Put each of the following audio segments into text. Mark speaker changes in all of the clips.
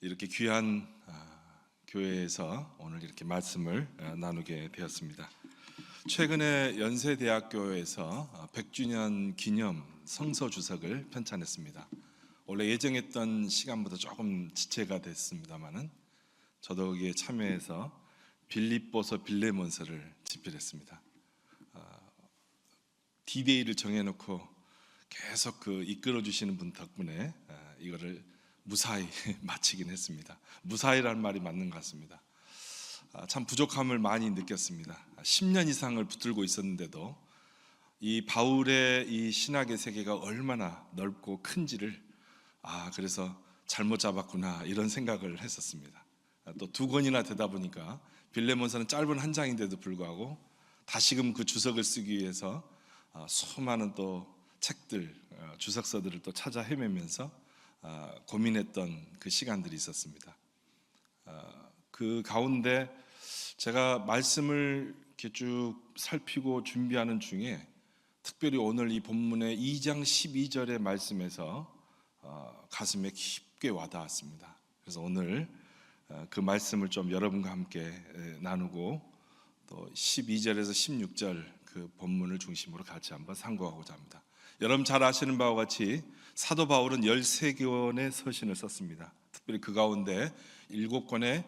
Speaker 1: 이렇게 귀한 교회에서 오늘 이렇게 말씀을 나누게 되었습니다. 최근에 연세대학교에서 100주년 기념 성서 주석을 편찬했습니다. 원래 예정했던 시간보다 조금 지체가 됐습니다만은 저도 거기에 참여해서 빌립보서 빌레몬서를 집필했습니다. D-Day를 정해놓고 계속 이끌어 주시는 분 덕분에 이거를 무사히 마치긴 했습니다. 무사히라는 말이 맞는 것 같습니다. 참 부족함을 많이 느꼈습니다. 10년 이상을 붙들고 있었는데도 이 바울의 이 신학의 세계가 얼마나 넓고 큰지를 그래서 잘못 잡았구나 이런 생각을 했었습니다. 또 2권이나 되다 보니까 빌레몬서는 짧은 한 장인데도 불구하고 다시금 그 주석을 쓰기 위해서 수많은 또 책들, 주석서들을 또 찾아 헤매면서 고민했던 그 시간들이 있었습니다. 그 가운데 제가 말씀을 이렇게 쭉 살피고 준비하는 중에 특별히 오늘 이 본문의 2장 12절의 말씀에서 가슴에 깊게 와닿았습니다. 그래서 오늘 그 말씀을 좀 여러분과 함께 나누고 또 12절에서 16절 그 본문을 중심으로 같이 한번 상고하고자 합니다. 여러분 잘 아시는 바와 같이 사도 바울은 13권의 서신을 썼습니다. 특별히 그 가운데 7권의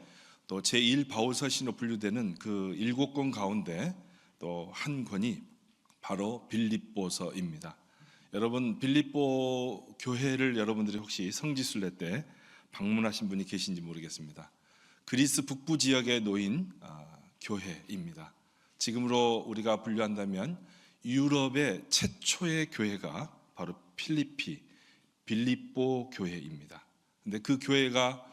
Speaker 1: 또 제1 바울 서신으로 분류되는 그 7권 가운데 또 한 권이 바로 빌립보서입니다. 여러분 빌립보 교회를 여러분들이 혹시 성지순례 때 방문하신 분이 계신지 모르겠습니다. 그리스 북부 지역에 놓인 교회입니다. 지금으로 우리가 분류한다면 유럽의 최초의 교회가 바로 빌립보 교회입니다. 근데 그 교회가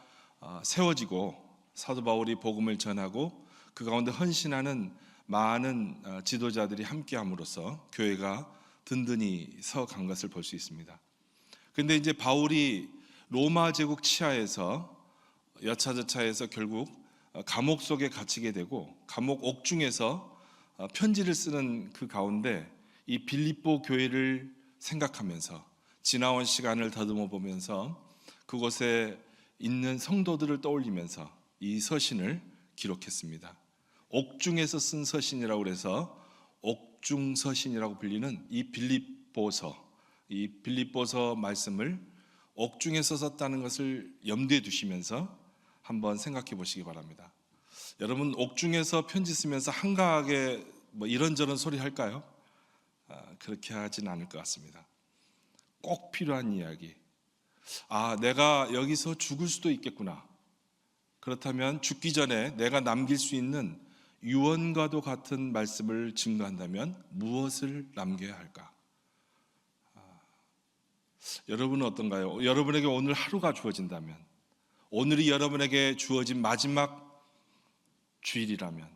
Speaker 1: 세워지고 사도 바울이 복음을 전하고 그 가운데 헌신하는 많은 지도자들이 함께함으로써 교회가 든든히 서간 것을 볼 수 있습니다. 그런데 이제 바울이 로마 제국 치하에서 여차저차해서 결국 감옥 속에 갇히게 되고 감옥 옥중에서 편지를 쓰는 그 가운데 이 빌립보 교회를 생각하면서 지나온 시간을 더듬어 보면서 그곳에 있는 성도들을 떠올리면서 이 서신을 기록했습니다. 옥중에서 쓴 서신이라고 해서 옥중서신이라고 불리는 이 빌립보서 말씀을 옥중에서 썼다는 것을 염두에 두시면서 한번 생각해 보시기 바랍니다. 여러분 옥중에서 편지 쓰면서 한가하게 이런저런 소리 할까요? 그렇게 하진 않을 것 같습니다. 꼭 필요한 이야기. 내가 여기서 죽을 수도 있겠구나. 그렇다면 죽기 전에 내가 남길 수 있는 유언과도 같은 말씀을 증거한다면 무엇을 남겨야 할까? 여러분은 어떤가요? 여러분에게 오늘 하루가 주어진다면, 오늘이 여러분에게 주어진 마지막 주일이라면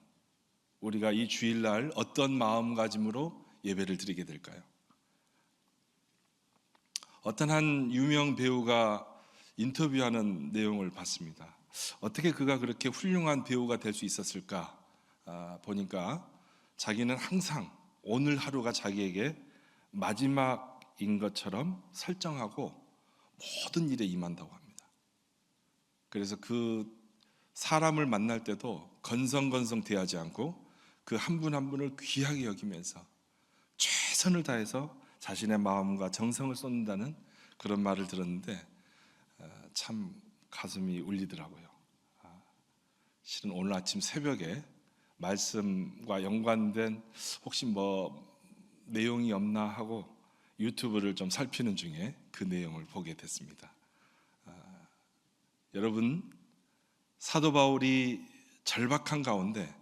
Speaker 1: 우리가 이 주일날 어떤 마음가짐으로 예배를 드리게 될까요? 어떤 한 유명 배우가 인터뷰하는 내용을 봤습니다. 어떻게 그가 그렇게 훌륭한 배우가 될 수 있었을까 보니까 자기는 항상 오늘 하루가 자기에게 마지막인 것처럼 설정하고 모든 일에 임한다고 합니다. 그래서 그 사람을 만날 때도 건성건성 대하지 않고 그 한 분 한 분을 귀하게 여기면서 최선을 다해서 자신의 마음과 정성을 쏟는다는 그런 말을 들었는데 참 가슴이 울리더라고요. 실은 오늘 아침 새벽에 말씀과 연관된 혹시 내용이 없나 하고 유튜브를 좀 살피는 중에 그 내용을 보게 됐습니다. 여러분 사도 바울이 절박한 가운데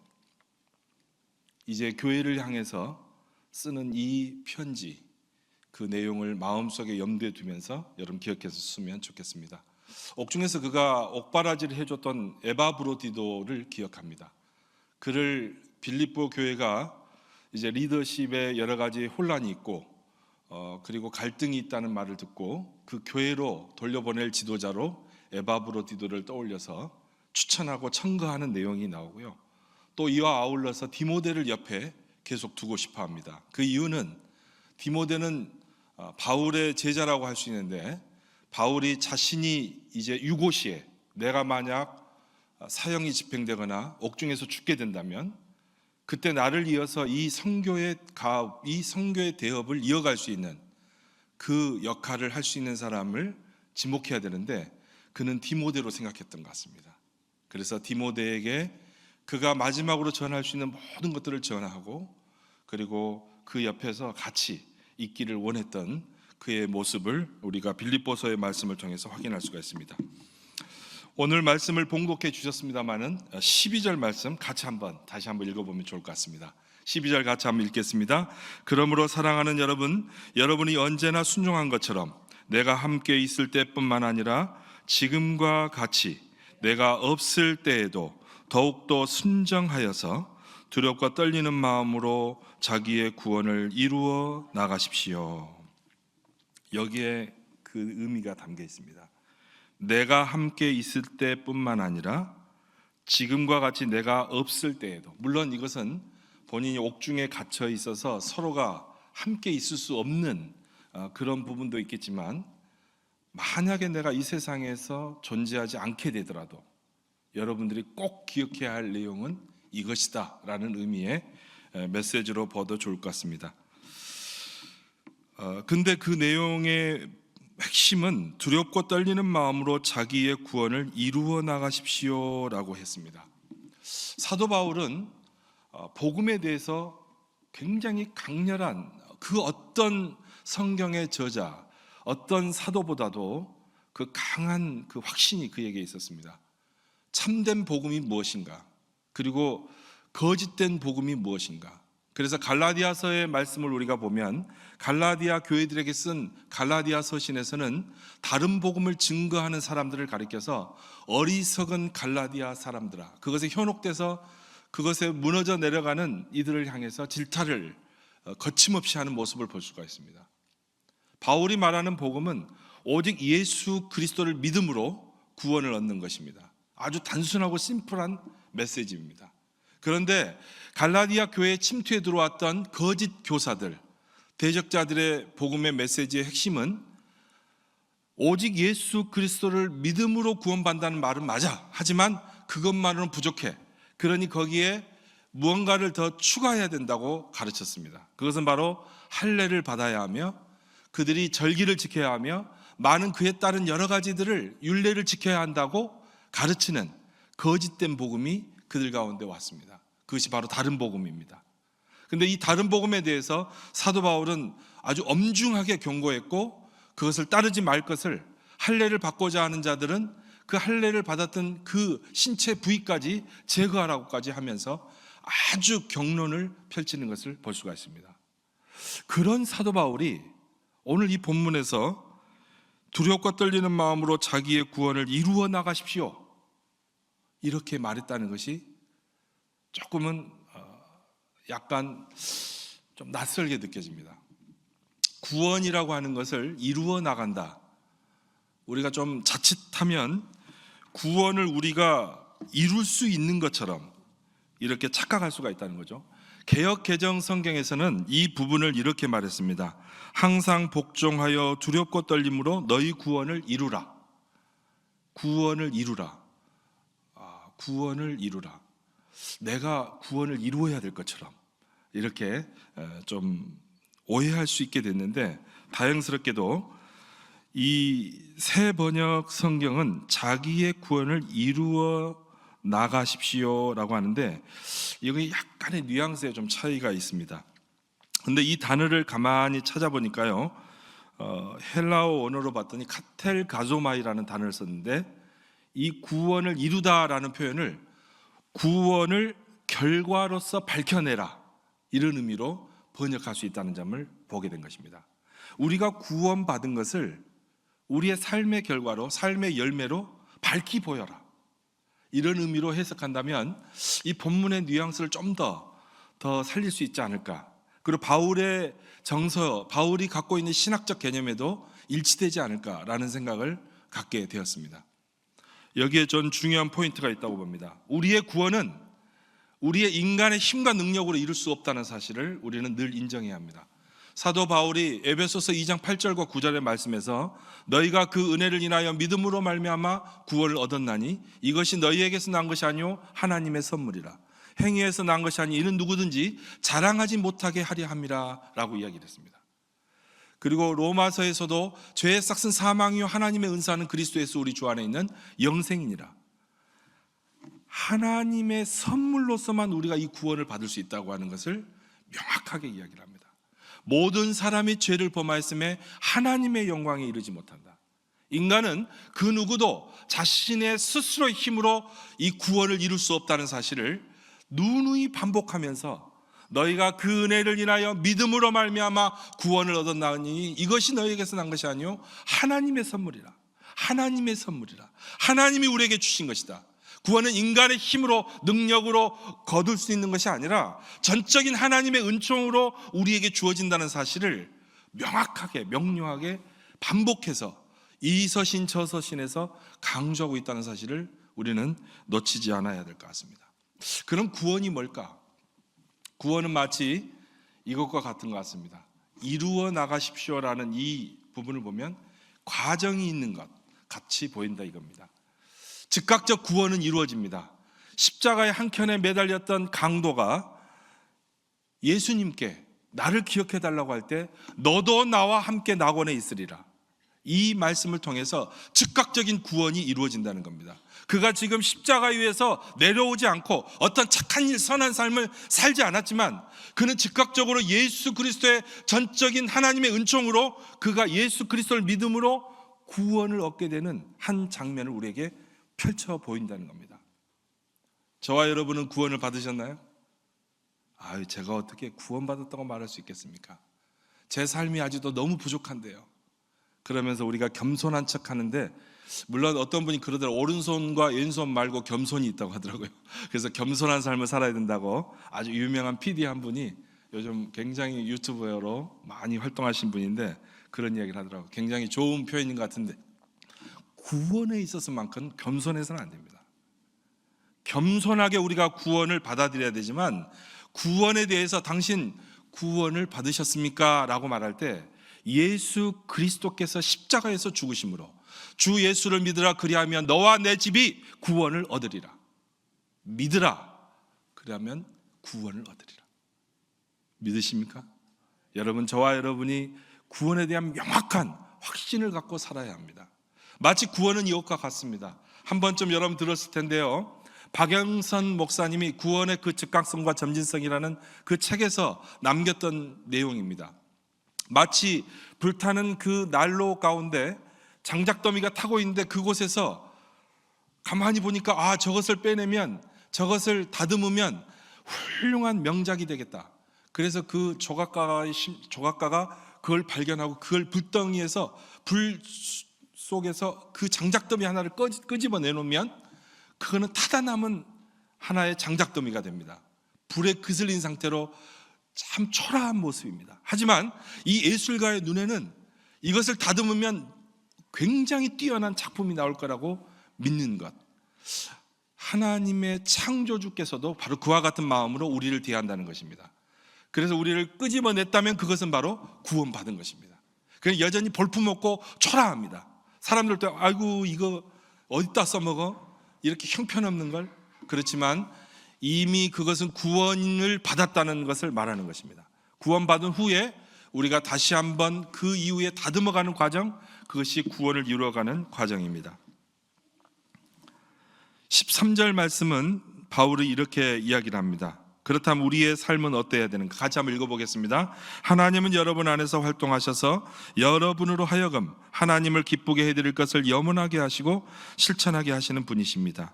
Speaker 1: 이제 교회를 향해서 쓰는 이 편지 그 내용을 마음속에 염두에 두면서 여러분 기억해서 쓰면 좋겠습니다. 옥중에서 그가 옥바라지를 해줬던 에바브로디도를 기억합니다. 그를 빌립보 교회가 이제 리더십에 여러 가지 혼란이 있고 그리고 갈등이 있다는 말을 듣고 그 교회로 돌려보낼 지도자로 에바브로디도를 떠올려서 추천하고 청거하는 내용이 나오고요. 또 이와 아울러서 디모데를 옆에 계속 두고 싶어 합니다. 그 이유는 디모데는 바울의 제자라고 할 수 있는데 바울이 자신이 이제 유고시에 내가 만약 사형이 집행되거나 옥중에서 죽게 된다면 그때 나를 이어서 이 선교의 대업을 이어갈 수 있는 그 역할을 할 수 있는 사람을 지목해야 되는데 그는 디모데로 생각했던 것 같습니다. 그래서 디모데에게 그가 마지막으로 전할 수 있는 모든 것들을 전하고 그리고 그 옆에서 같이 있기를 원했던 그의 모습을 우리가 빌립보서의 말씀을 통해서 확인할 수가 있습니다. 오늘 말씀을 봉독해 주셨습니다마는 12절 말씀 다시 한번 읽어보면 좋을 것 같습니다. 12절 같이 한번 읽겠습니다. 그러므로 사랑하는 여러분, 여러분이 언제나 순종한 것처럼 내가 함께 있을 때뿐만 아니라 지금과 같이 내가 없을 때에도 더욱더 순정하여서 두렵고 떨리는 마음으로 자기의 구원을 이루어 나가십시오. 여기에 그 의미가 담겨 있습니다. 내가 함께 있을 때뿐만 아니라 지금과 같이 내가 없을 때에도, 물론 이것은 본인이 옥중에 갇혀 있어서 서로가 함께 있을 수 없는 그런 부분도 있겠지만, 만약에 내가 이 세상에서 존재하지 않게 되더라도 여러분들이 꼭 기억해야 할 내용은 이것이다 라는 의미의 메시지로 봐도 좋을 것 같습니다. 근데 그 내용의 핵심은 두렵고 떨리는 마음으로 자기의 구원을 이루어 나가십시오 라고 했습니다. 사도 바울은 복음에 대해서 굉장히 강렬한 그 어떤 성경의 저자, 어떤 사도보다도 그 강한 그 확신이 그에게 있었습니다. 참된 복음이 무엇인가, 그리고 거짓된 복음이 무엇인가. 그래서 갈라디아서의 말씀을 우리가 보면 갈라디아 교회들에게 쓴 갈라디아 서신에서는 다른 복음을 증거하는 사람들을 가리켜서 어리석은 갈라디아 사람들아, 그것에 현혹돼서 그것에 무너져 내려가는 이들을 향해서 질타를 거침없이 하는 모습을 볼 수가 있습니다. 바울이 말하는 복음은 오직 예수 그리스도를 믿음으로 구원을 얻는 것입니다. 아주 단순하고 심플한 메시지입니다. 그런데 갈라디아 교회에 침투해 들어왔던 거짓 교사들, 대적자들의 복음의 메시지의 핵심은 오직 예수 그리스도를 믿음으로 구원받는다는 말은 맞아, 하지만 그것만으로는 부족해. 그러니 거기에 무언가를 더 추가해야 된다고 가르쳤습니다. 그것은 바로 할례를 받아야 하며 그들이 절기를 지켜야 하며 많은 그에 따른 여러 가지들을 율례를 지켜야 한다고 가르치는 거짓된 복음이 그들 가운데 왔습니다. 그것이 바로 다른 복음입니다. 그런데 이 다른 복음에 대해서 사도 바울은 아주 엄중하게 경고했고, 그것을 따르지 말 것을, 할례를 받고자 하는 자들은 그 할례를 받았던 그 신체 부위까지 제거하라고까지 하면서 아주 경론을 펼치는 것을 볼 수가 있습니다. 그런 사도 바울이 오늘 이 본문에서 두렵고 떨리는 마음으로 자기의 구원을 이루어 나가십시오, 이렇게 말했다는 것이 조금은 약간 좀 낯설게 느껴집니다. 구원이라고 하는 것을 이루어 나간다. 우리가 좀 자칫하면 구원을 우리가 이룰 수 있는 것처럼 이렇게 착각할 수가 있다는 거죠. 개역 개정 성경에서는 이 부분을 이렇게 말했습니다. 항상 복종하여 두렵고 떨림으로 너희 구원을 이루라. 구원을 이루라. 구원을 이루라. 내가 구원을 이루어야 될 것처럼 이렇게 좀 오해할 수 있게 됐는데, 다행스럽게도 이 새 번역 성경은 자기의 구원을 이루어 나가십시오라고 하는데, 여기 약간의 뉘앙스에 좀 차이가 있습니다. 근데 이 단어를 가만히 찾아보니까요, 헬라어 언어로 봤더니 카텔 가조마이라는 단어를 썼는데, 이 구원을 이루다라는 표현을 구원을 결과로서 밝혀내라, 이런 의미로 번역할 수 있다는 점을 보게 된 것입니다. 우리가 구원받은 것을 우리의 삶의 결과로, 삶의 열매로 밝히 보여라, 이런 의미로 해석한다면 이 본문의 뉘앙스를 좀 더 살릴 수 있지 않을까. 그리고 바울의 정서, 바울이 갖고 있는 신학적 개념에도 일치되지 않을까라는 생각을 갖게 되었습니다. 여기에 전 중요한 포인트가 있다고 봅니다. 우리의 구원은 우리의 인간의 힘과 능력으로 이룰 수 없다는 사실을 우리는 늘 인정해야 합니다. 사도 바울이 에베소서 2장 8절과 9절의 말씀에서 너희가 그 은혜를 인하여 믿음으로 말미암아 구원을 얻었나니 이것이 너희에게서 난 것이 아니요 하나님의 선물이라. 행위에서 난 것이 아니 이는 누구든지 자랑하지 못하게 하려 함이라 라고 이야기를 했습니다. 그리고 로마서에서도 죄의 싹은 사망이요 하나님의 은사는 그리스도 예수 우리 주 안에 있는 영생이니라. 하나님의 선물로서만 우리가 이 구원을 받을 수 있다고 하는 것을 명확하게 이야기를 합니다. 모든 사람이 죄를 범하였음에 하나님의 영광에 이르지 못한다. 인간은 그 누구도 자신의 스스로의 힘으로 이 구원을 이룰 수 없다는 사실을 누누이 반복하면서 너희가 그 은혜를 인하여 믿음으로 말미암아 구원을 얻었나니 이것이 너희에게서 난 것이 아니요 하나님의 선물이라. 하나님의 선물이라. 하나님이 우리에게 주신 것이다. 구원은 인간의 힘으로 능력으로 거둘 수 있는 것이 아니라 전적인 하나님의 은총으로 우리에게 주어진다는 사실을 명확하게 명료하게 반복해서 이 서신 저 서신에서 강조하고 있다는 사실을 우리는 놓치지 않아야 될 것 같습니다. 그럼 구원이 뭘까? 구원은 마치 이것과 같은 것 같습니다. 이루어 나가십시오라는 이 부분을 보면 과정이 있는 것 같이 보인다 이겁니다. 즉각적 구원은 이루어집니다. 십자가의 한켠에 매달렸던 강도가 예수님께 나를 기억해달라고 할 때 너도 나와 함께 낙원에 있으리라. 이 말씀을 통해서 즉각적인 구원이 이루어진다는 겁니다. 그가 지금 십자가 위에서 내려오지 않고 어떤 착한 일, 선한 삶을 살지 않았지만 그는 즉각적으로 예수 그리스도의 전적인 하나님의 은총으로 그가 예수 그리스도를 믿음으로 구원을 얻게 되는 한 장면을 우리에게 펼쳐 보인다는 겁니다. 저와 여러분은 구원을 받으셨나요? 제가 어떻게 구원받았다고 말할 수 있겠습니까? 제 삶이 아직도 너무 부족한데요. 그러면서 우리가 겸손한 척 하는데, 물론 어떤 분이 그러더라고요. 오른손과 왼손 말고 겸손이 있다고 하더라고요. 그래서 겸손한 삶을 살아야 된다고 아주 유명한 PD 한 분이 요즘 굉장히 유튜버로 많이 활동하신 분인데 그런 이야기를 하더라고요. 굉장히 좋은 표현인 것 같은데 구원에 있어서만큼 겸손해서는 안 됩니다. 겸손하게 우리가 구원을 받아들여야 되지만 구원에 대해서 당신 구원을 받으셨습니까? 라고 말할 때 예수 그리스도께서 십자가에서 죽으심으로 주 예수를 믿으라 그리하면 너와 내 집이 구원을 얻으리라. 믿으라 그러면 구원을 얻으리라. 믿으십니까? 여러분, 저와 여러분이 구원에 대한 명확한 확신을 갖고 살아야 합니다. 마치 구원은 이것과 같습니다. 한 번쯤 여러분 들었을 텐데요, 박영선 목사님이 구원의 그 즉각성과 점진성이라는 그 책에서 남겼던 내용입니다. 마치 불타는 그 난로 가운데 장작더미가 타고 있는데 그곳에서 가만히 보니까 저것을 빼내면, 저것을 다듬으면 훌륭한 명작이 되겠다. 그래서 그 조각가가 그걸 발견하고 그걸 불덩이에서 불 속에서 그 장작더미 하나를 끄집어 내놓으면 그거는 타다 남은 하나의 장작더미가 됩니다. 불에 그슬린 상태로 참 초라한 모습입니다. 하지만 이 예술가의 눈에는 이것을 다듬으면 굉장히 뛰어난 작품이 나올 거라고 믿는 것. 하나님의 창조주께서도 바로 그와 같은 마음으로 우리를 대한다는 것입니다. 그래서 우리를 끄집어냈다면 그것은 바로 구원받은 것입니다. 그냥 여전히 볼품없고 초라합니다. 사람들도 아이고 이거 어디다 써먹어? 이렇게 형편없는 걸. 그렇지만 이미 그것은 구원을 받았다는 것을 말하는 것입니다. 구원받은 후에 우리가 다시 한번 그 이후에 다듬어가는 과정, 그것이 구원을 이루어가는 과정입니다. 13절 말씀은 바울이 이렇게 이야기를 합니다. 그렇다면 우리의 삶은 어때야 되는가? 같이 한번 읽어보겠습니다. 하나님은 여러분 안에서 활동하셔서 여러분으로 하여금 하나님을 기쁘게 해드릴 것을 염원하게 하시고 실천하게 하시는 분이십니다.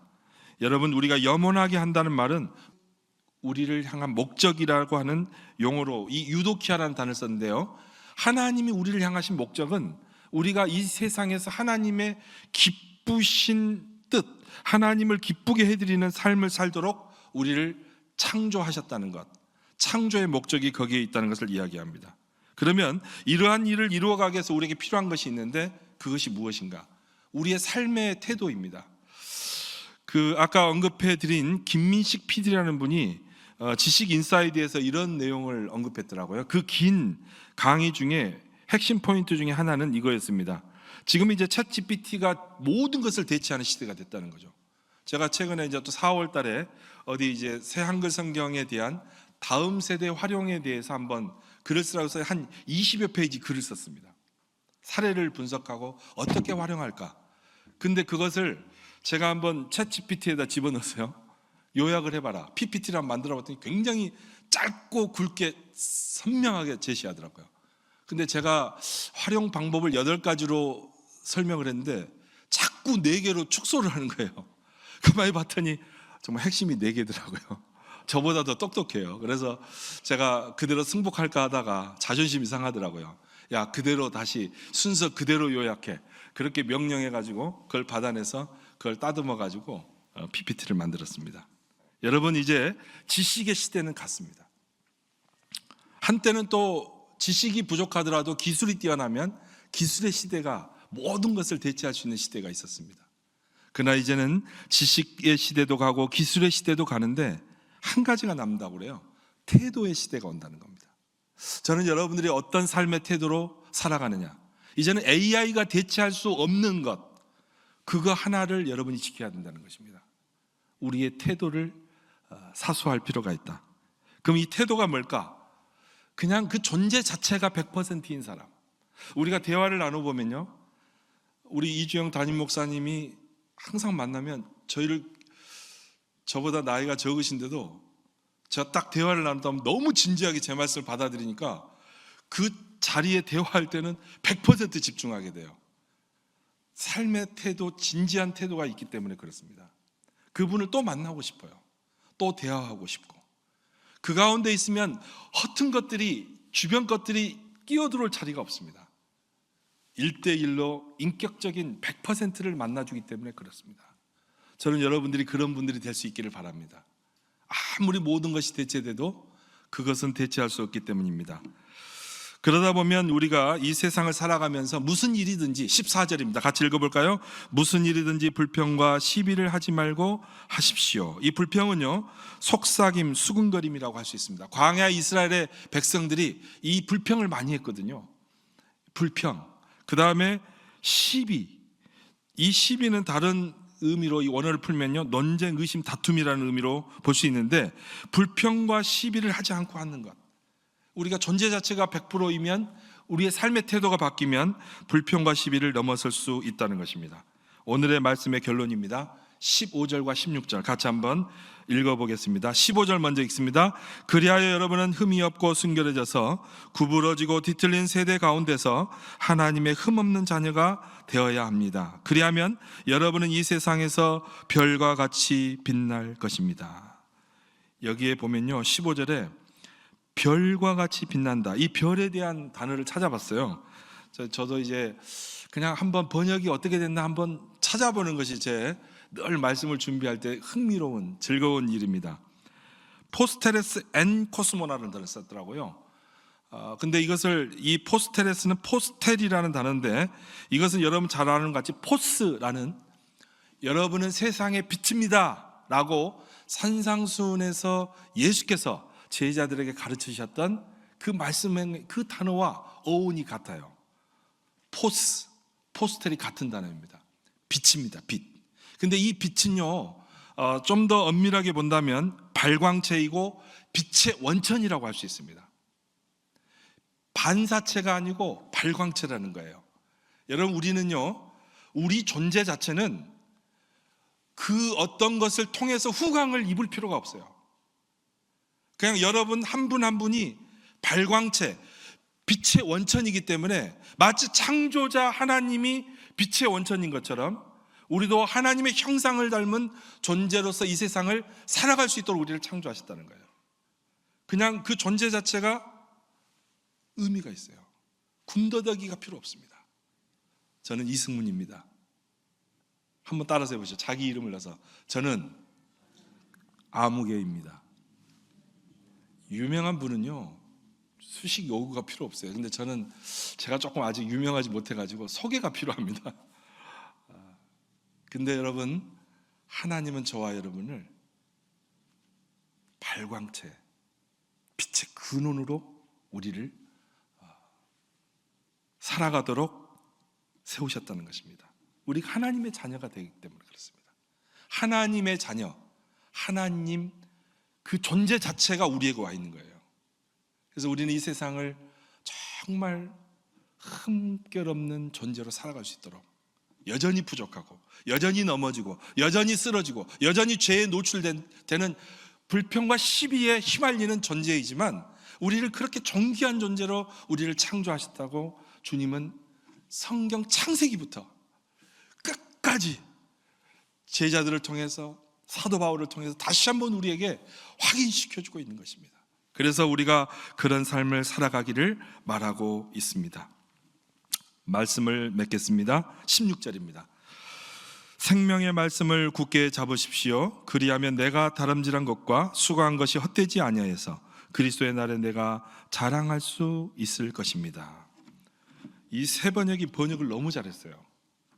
Speaker 1: 여러분, 우리가 염원하게 한다는 말은 우리를 향한 목적이라고 하는 용어로 이 유도키아라는 단어를 썼는데요, 하나님이 우리를 향하신 목적은 우리가 이 세상에서 하나님의 기쁘신 뜻, 하나님을 기쁘게 해드리는 삶을 살도록 우리를 창조하셨다는 것, 창조의 목적이 거기에 있다는 것을 이야기합니다. 그러면 이러한 일을 이루어가기 위해서 우리에게 필요한 것이 있는데 그것이 무엇인가? 우리의 삶의 태도입니다. 아까 언급해드린 김민식 PD라는 분이 지식 인사이드에서 이런 내용을 언급했더라고요. 그 긴 강의 중에 핵심 포인트 중에 하나는 이거였습니다. 지금 이제 챗 GPT가 모든 것을 대체하는 시대가 됐다는 거죠. 제가 최근에 이제 또 4월 달에 어디 이제 새 한글 성경에 대한 다음 세대 활용에 대해서 한번 글을 쓰라고 해서 한 20여 페이지 글을 썼습니다. 사례를 분석하고 어떻게 활용할까. 근데 그것을 제가 한번 챗 GPT에다 집어넣었어요. 요약을 해봐라. PPT를 한번 만들어봤더니 굉장히 짧고 굵게 선명하게 제시하더라고요. 근데 제가 활용 방법을 8가지로 설명을 했는데 자꾸 4개로 축소를 하는 거예요. 가만히 봤더니 정말 핵심이 4개더라고요. 저보다 더 똑똑해요. 그래서 제가 그대로 승복할까 하다가 자존심이 상하더라고요. 야, 그대로 다시 순서 그대로 요약해. 그렇게 명령해가지고 그걸 받아내서 그걸 따듬어가지고 PPT를 만들었습니다. 여러분, 이제 지식의 시대는 갔습니다. 한때는 또 지식이 부족하더라도 기술이 뛰어나면 기술의 시대가 모든 것을 대체할 수 있는 시대가 있었습니다. 그러나 이제는 지식의 시대도 가고 기술의 시대도 가는데 한 가지가 남는다고 그래요. 태도의 시대가 온다는 겁니다. 저는 여러분들이 어떤 삶의 태도로 살아가느냐, 이제는 AI가 대체할 수 없는 것, 그거 하나를 여러분이 지켜야 된다는 것입니다. 우리의 태도를 사수할 필요가 있다. 그럼 이 태도가 뭘까? 그냥 그 존재 자체가 100%인 사람. 우리가 대화를 나눠보면요, 우리 이주영 담임 목사님이 항상 만나면 저보다 나이가 적으신데도 제가 딱 대화를 나누다 보면 너무 진지하게 제 말씀을 받아들이니까 그 자리에 대화할 때는 100% 집중하게 돼요. 삶의 태도, 진지한 태도가 있기 때문에 그렇습니다. 그분을 또 만나고 싶어요. 또 대화하고 싶고. 그 가운데 있으면 허튼 것들이, 주변 것들이 끼어들어올 자리가 없습니다. 1대1로 인격적인 100%를 만나주기 때문에 그렇습니다. 저는 여러분들이 그런 분들이 될 수 있기를 바랍니다. 아무리 모든 것이 대체돼도 그것은 대체할 수 없기 때문입니다. 그러다 보면 우리가 이 세상을 살아가면서 무슨 일이든지, 14절입니다. 같이 읽어볼까요? 무슨 일이든지 불평과 시비를 하지 말고 하십시오. 이 불평은요, 속삭임, 수군거림이라고 할 수 있습니다. 광야 이스라엘의 백성들이 이 불평을 많이 했거든요. 불평. 그 다음에 시비. 이 시비는 다른 의미로 이 원어를 풀면요, 논쟁, 의심, 다툼이라는 의미로 볼 수 있는데, 불평과 시비를 하지 않고 하는 것. 우리가 존재 자체가 100%이면 우리의 삶의 태도가 바뀌면 불평과 시비를 넘어설 수 있다는 것입니다. 오늘의 말씀의 결론입니다. 15절과 16절 같이 한번 읽어보겠습니다. 15절 먼저 읽습니다. 그리하여 여러분은 흠이 없고 순결해져서 구부러지고 뒤틀린 세대 가운데서 하나님의 흠없는 자녀가 되어야 합니다. 그리하면 여러분은 이 세상에서 별과 같이 빛날 것입니다. 여기에 보면요, 15절에 별과 같이 빛난다, 이 별에 대한 단어를 찾아봤어요. 저도 이제 그냥 한번 번역이 어떻게 됐나 한번 찾아보는 것이 제 늘 말씀을 준비할 때 흥미로운, 즐거운 일입니다. 포스테레스 앤 코스모라는 단어를 썼더라고요. 근데 이 포스테레스는 포스텔이라는 단어인데, 이것은 여러분 잘 아는 것 같이 포스라는, 여러분은 세상의 빛입니다 라고 산상수훈에서 예수께서 제자들에게 가르치셨던 그 말씀의 그 단어와 어원이 같아요. 포스텔이 같은 단어입니다. 빛입니다. 빛. 근데 이 빛은요, 좀 더 엄밀하게 본다면 발광체이고 빛의 원천이라고 할 수 있습니다. 반사체가 아니고 발광체라는 거예요. 여러분, 우리는요, 우리 존재 자체는 그 어떤 것을 통해서 후광을 입을 필요가 없어요. 그냥 여러분 한 분 한 분이 발광체, 빛의 원천이기 때문에 마치 창조자 하나님이 빛의 원천인 것처럼 우리도 하나님의 형상을 닮은 존재로서 이 세상을 살아갈 수 있도록 우리를 창조하셨다는 거예요. 그냥 그 존재 자체가 의미가 있어요. 군더더기가 필요 없습니다. 저는 이승문입니다. 한번 따라서 해보시죠. 자기 이름을 넣어서. 저는 아무개입니다. 유명한 분은요, 수식 요구가 필요 없어요. 근데 제가 조금 아직 유명하지 못해가지고 소개가 필요합니다. 근데 여러분, 하나님은 저와 여러분을 발광체, 빛의 근원으로 우리를 살아가도록 세우셨다는 것입니다. 우리가 하나님의 자녀가 되기 때문에 그렇습니다. 하나님의 자녀, 하나님 그 존재 자체가 우리에게 와 있는 거예요. 그래서 우리는 이 세상을 정말 흠결없는 존재로 살아갈 수 있도록, 여전히 부족하고 여전히 넘어지고 여전히 쓰러지고 여전히 죄에 노출되는 불평과 시비에 휘말리는 존재이지만 우리를 그렇게 존귀한 존재로 우리를 창조하셨다고 주님은 성경 창세기부터 끝까지 제자들을 통해서, 사도 바울을 통해서 다시 한번 우리에게 확인시켜주고 있는 것입니다. 그래서 우리가 그런 삶을 살아가기를 말하고 있습니다. 말씀을 맺겠습니다. 16절입니다. 생명의 말씀을 굳게 잡으십시오. 그리하면 내가 다름질한 것과 수고한 것이 헛되지 아니하여서 그리스도의 날에 내가 자랑할 수 있을 것입니다. 이 세 번역이 번역을 너무 잘했어요.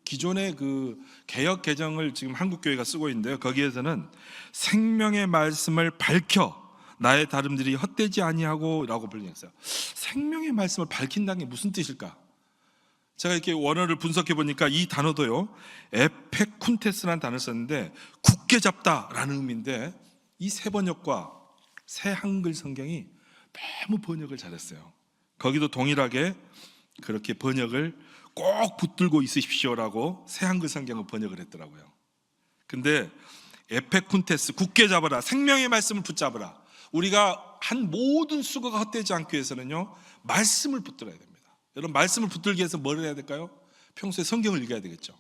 Speaker 1: 기존의 그 개역 개정을 지금 한국교회가 쓰고 있는데요, 거기에서는 생명의 말씀을 밝혀 나의 다름질이 헛되지 아니하고 라고 번역했어요. 생명의 말씀을 밝힌다는 게 무슨 뜻일까? 제가 이렇게 원어를 분석해 보니까 이 단어도요, 에페쿤테스라는 단어를 썼는데 굳게 잡다라는 의미인데, 이 세 번역과 새 한글 성경이 너무 번역을 잘했어요. 거기도 동일하게 그렇게 번역을 꼭 붙들고 있으십시오라고 새 한글 성경은 번역을 했더라고요. 근데 에페쿤테스, 굳게 잡아라, 생명의 말씀을 붙잡아라. 우리가 한 모든 수고가 헛되지 않기 위해서는요, 말씀을 붙들어야 됩니다. 여러분, 말씀을 붙들기 위해서 뭘 해야 될까요? 평소에 성경을 읽어야 되겠죠.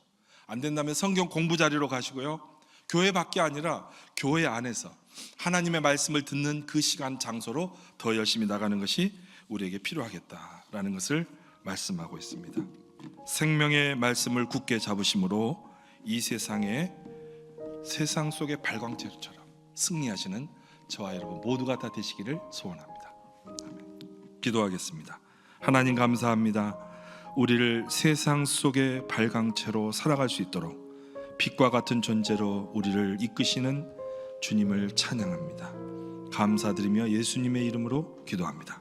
Speaker 1: 안 된다면 성경 공부 자리로 가시고요, 교회 밖이 아니라 교회 안에서 하나님의 말씀을 듣는 그 시간, 장소로 더 열심히 나가는 것이 우리에게 필요하겠다라는 것을 말씀하고 있습니다. 생명의 말씀을 굳게 잡으심으로 이 세상 속의 발광체처럼 승리하시는 저와 여러분 모두가 다 되시기를 소원합니다. 아멘. 기도하겠습니다. 하나님 감사합니다. 우리를 세상 속의 발광체로 살아갈 수 있도록 빛과 같은 존재로 우리를 이끄시는 주님을 찬양합니다. 감사드리며 예수님의 이름으로 기도합니다.